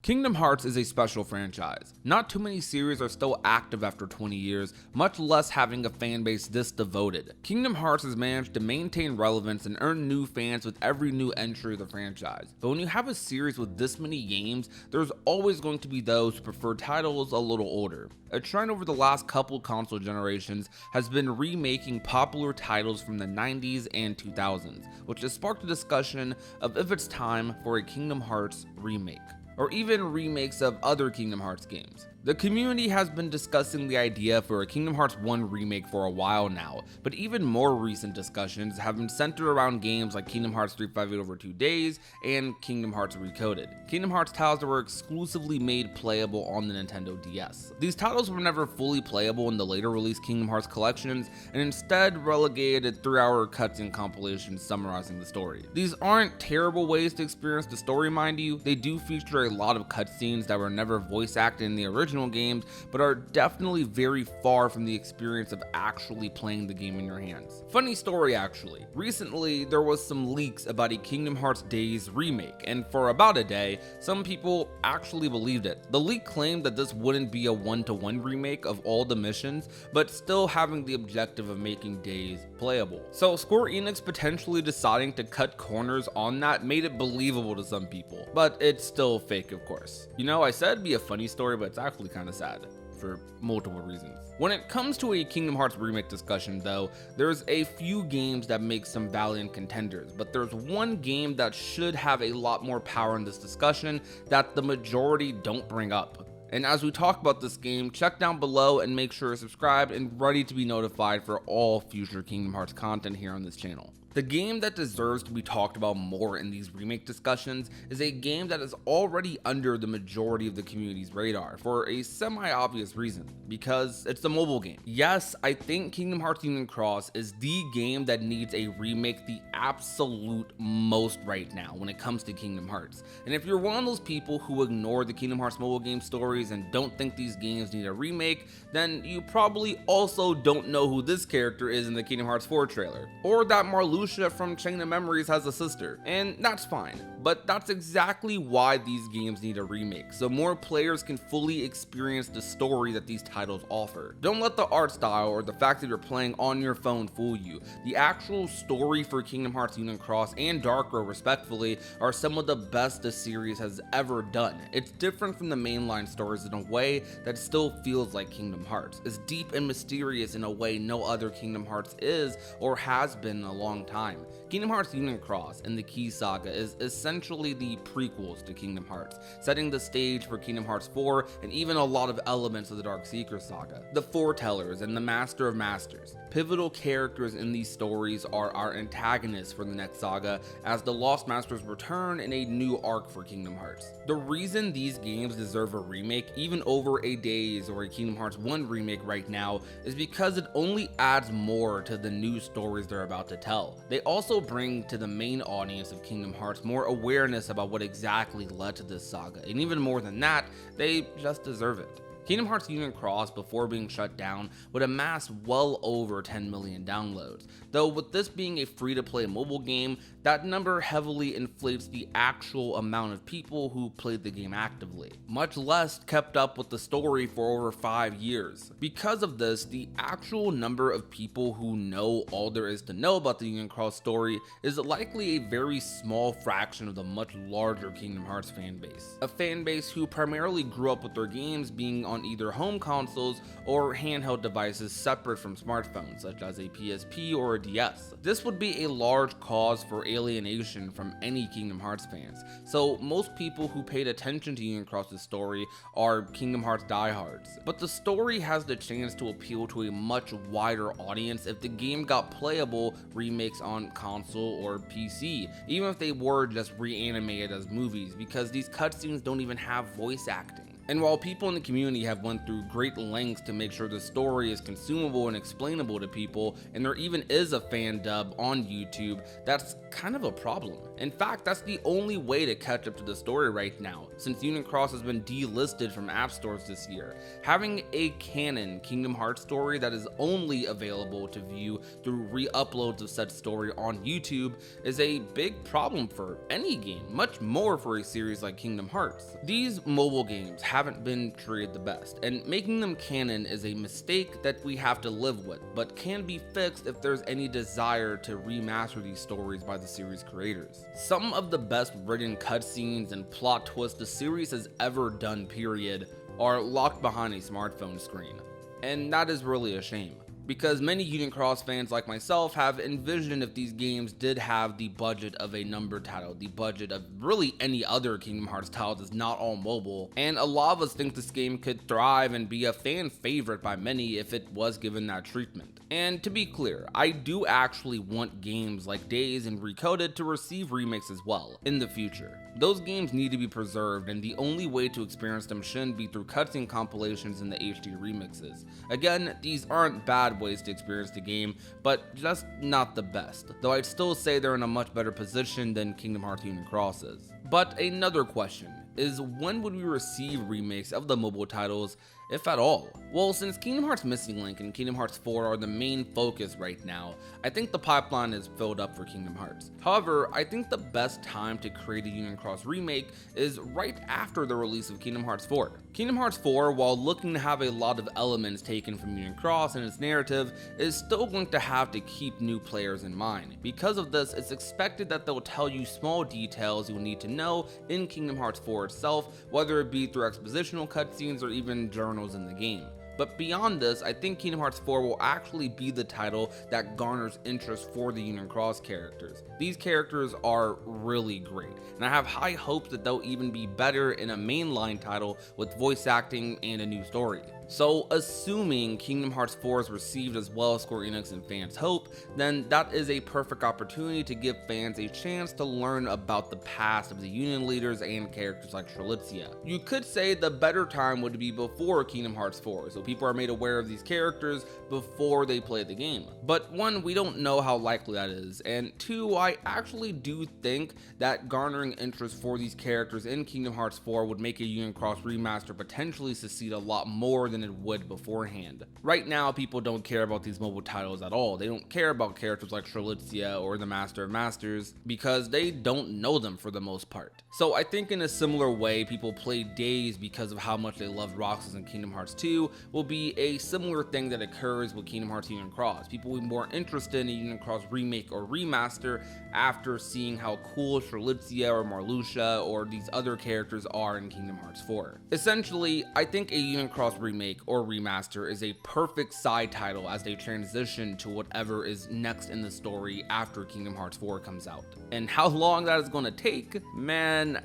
Kingdom Hearts is a special franchise. Not too many series are still active after 20 years, much less having a fanbase this devoted. Kingdom Hearts has managed to maintain relevance and earn new fans with every new entry of the franchise. But when you have a series with this many games, there's always going to be those who prefer titles a little older. A trend over the last couple console generations has been remaking popular titles from the 90s and 2000s, which has sparked a discussion of if it's time for a Kingdom Hearts remake, or even remakes of other Kingdom Hearts games. The community has been discussing the idea for a Kingdom Hearts 1 remake for a while now, but even more recent discussions have been centered around games like Kingdom Hearts 358 Over 2 Days and Kingdom Hearts Recoded, Kingdom Hearts titles that were exclusively made playable on the Nintendo DS. These titles were never fully playable in the later released Kingdom Hearts collections, and instead relegated 3-hour cutscene compilations summarizing the story. These aren't terrible ways to experience the story, mind you. They do feature a lot of cutscenes that were never voice acted in the original games, but are definitely very far from the experience of actually playing the game in your hands. Funny story actually, recently there was some leaks about a Kingdom Hearts Days remake, and for about a day, some people actually believed it. The leak claimed that this wouldn't be a one-to-one remake of all the missions, but still having the objective of making Days playable. So Square Enix potentially deciding to cut corners on that made it believable to some people, but it's still fake, of course. You know, I said it'd be a funny story, but it's actually kind of sad for multiple reasons. When it comes to a Kingdom Hearts remake discussion though, there's a few games that make some valiant contenders, but there's one game that should have a lot more power in this discussion that the majority don't bring up. And as we talk about this game, check down below and make sure you're subscribed and ready to be notified for all future Kingdom Hearts content here on this channel. The game that deserves to be talked about more in these remake discussions is a game that is already under the majority of the community's radar for a semi-obvious reason, because it's a mobile game. Yes, I think Kingdom Hearts Union Cross is the game that needs a remake the absolute most right now when it comes to Kingdom Hearts. And if you're one of those people who ignore the Kingdom Hearts mobile game stories and don't think these games need a remake, then you probably also don't know who this character is in the Kingdom Hearts 4 trailer, or that Marluxia from Chain of Memories has a sister, and that's fine. But that's exactly why these games need a remake, so more players can fully experience the story that these titles offer. Don't let the art style or the fact that you're playing on your phone fool you. The actual story for Kingdom Hearts Union Cross and Dark Road respectively are some of the best the series has ever done. It's different from the mainline stories in a way that still feels like Kingdom Hearts. It's deep and mysterious in a way no other Kingdom Hearts is or has been in a long time. Kingdom Hearts Union Cross and the Key Saga is essentially the prequels to Kingdom Hearts, setting the stage for Kingdom Hearts 4 and even a lot of elements of the Dark Seeker Saga. The Foretellers and the Master of Masters. Pivotal characters in these stories are our antagonists for the next saga as the Lost Masters return in a new arc for Kingdom Hearts. The reason these games deserve a remake even over a Days or a Kingdom Hearts 1 remake right now is because it only adds more to the new stories they're about to tell. They also bring to the main audience of Kingdom Hearts more awareness about what exactly led to this saga, and even more than that, they just deserve it. Kingdom Hearts Union Cross, before being shut down, would amass well over 10 million downloads, though with this being a free-to-play mobile game, that number heavily inflates the actual amount of people who played the game actively, much less kept up with the story for over 5 years. Because of this, the actual number of people who know all there is to know about the Union Cross story is likely a very small fraction of the much larger Kingdom Hearts fanbase, a fanbase who primarily grew up with their games being on either home consoles or handheld devices separate from smartphones, such as a PSP or a DS. This would be a large cause for alienation from any Kingdom Hearts fans, so most people who paid attention to Union Cross's story are Kingdom Hearts diehards. But the story has the chance to appeal to a much wider audience if the game got playable remakes on console or PC, even if they were just reanimated as movies, because these cutscenes don't even have voice acting. And while people in the community have went through great lengths to make sure the story is consumable and explainable to people, and there even is a fan dub on YouTube, that's kind of a problem. In fact, that's the only way to catch up to the story right now, since Union Cross has been delisted from app stores this year. Having a canon Kingdom Hearts story that is only available to view through re-uploads of such story on YouTube is a big problem for any game, much more for a series like Kingdom Hearts. These mobile games haven't been treated the best, and making them canon is a mistake that we have to live with, but can be fixed if there's any desire to remaster these stories by the series creators. Some of the best written cutscenes and plot twists the series has ever done, period, are locked behind a smartphone screen. And that is really a shame, because many Union Cross fans like myself have envisioned if these games did have the budget of a numbered title, the budget of really any other Kingdom Hearts title that's not all mobile, and a lot of us think this game could thrive and be a fan favorite by many if it was given that treatment. And to be clear, I do actually want games like Days and Recoded to receive remakes as well in the future. Those games need to be preserved, and the only way to experience them shouldn't be through cutscene compilations and the HD remixes. Again, these aren't bad ways to experience the game, but just not the best, though I'd still say they're in a much better position than Kingdom Hearts Union Cross is. But another question is, when would we receive remakes of the mobile titles, if at all? Well, since Kingdom Hearts Missing Link and Kingdom Hearts 4 are the main focus right now, I think the pipeline is filled up for Kingdom Hearts. However, I think the best time to create a Union Cross remake is right after the release of Kingdom Hearts 4. Kingdom Hearts 4, while looking to have a lot of elements taken from Union Cross and its narrative, is still going to have to keep new players in mind. Because of this, it's expected that they'll tell you small details you'll need to know in Kingdom Hearts 4 itself, whether it be through expositional cutscenes or even journals in the game. But beyond this, I think Kingdom Hearts 4 will actually be the title that garners interest for the Union Cross characters. These characters are really great, and I have high hopes that they'll even be better in a mainline title with voice acting and a new story. So assuming Kingdom Hearts 4 is received as well as Square Enix and fans hope, then that is a perfect opportunity to give fans a chance to learn about the past of the Union leaders and characters like Strelitzia. You could say the better time would be before Kingdom Hearts 4, so people are made aware of these characters before they play the game. But one, we don't know how likely that is, and two, I actually do think that garnering interest for these characters in Kingdom Hearts 4 would make a Union Cross remaster potentially succeed a lot more than it would beforehand. Right now, people don't care about these mobile titles at all. They don't care about characters like Strelitzia or the Master of Masters because they don't know them for the most part. So I think in a similar way, people play Days because of how much they love Roxas in Kingdom Hearts 2 will be a similar thing that occurs with Kingdom Hearts Union Cross. People will be more interested in a Union Cross remake or remaster after seeing how cool Strelitzia or Marluxia or these other characters are in Kingdom Hearts 4. Essentially, I think a Union Cross remake or remaster is a perfect side title as they transition to whatever is next in the story after Kingdom Hearts 4 comes out. And how long that is going to take, man,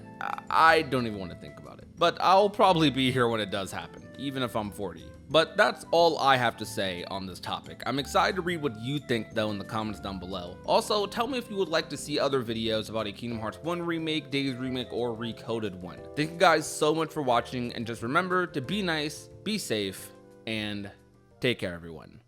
I don't even want to think about it. But I'll probably be here when it does happen, even if I'm 40. But that's all I have to say on this topic. I'm excited to read what you think though in the comments down below. Also, tell me if you would like to see other videos about a Kingdom Hearts 1 remake, Days remake, or Recoded one. Thank you guys so much for watching, and just remember to be nice, be safe, and take care everyone.